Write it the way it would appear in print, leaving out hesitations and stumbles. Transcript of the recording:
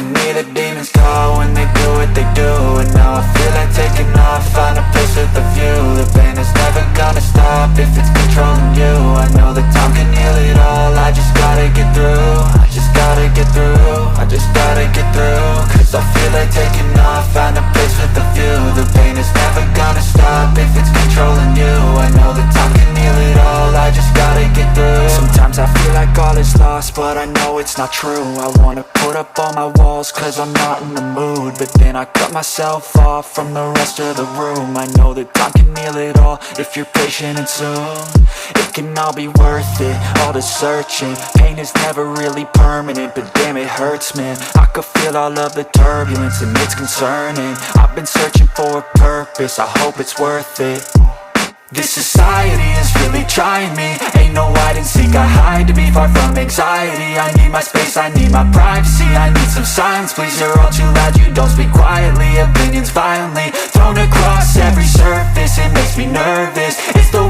to me the demons call when they do what they do. And now I feel like taking off, find a place with a view. The pain is never gonna stop if it's controlling you. I know that time can heal it all, I just gotta get through. I just gotta get through, I just gotta get through. Cause I feel like taking off, find a place with a view. The pain is never gonna stop if it's controlling you. I know that time can heal it all, I just gotta get through. Sometimes I feel like all is lost, but I know it's not true. I wanna put up all my walls cause I'm not in the mood, but then I cut myself off from the rest of the room. I know that time can heal it all if you're patient and soon. It can all be worth it, all the searching. Pain is never really permanent, but damn it hurts, man. I could feel all of the turbulence and it's concerning. I've been searching for a purpose, I hope it's worth it. This society is really trying me. Ain't no hide and seek, I hide to be far from anxiety. I need my space, I need my privacy. I need some silence, please, you're all too loud. You don't speak quietly, opinions violently thrown across every surface. It makes me nervous, it's the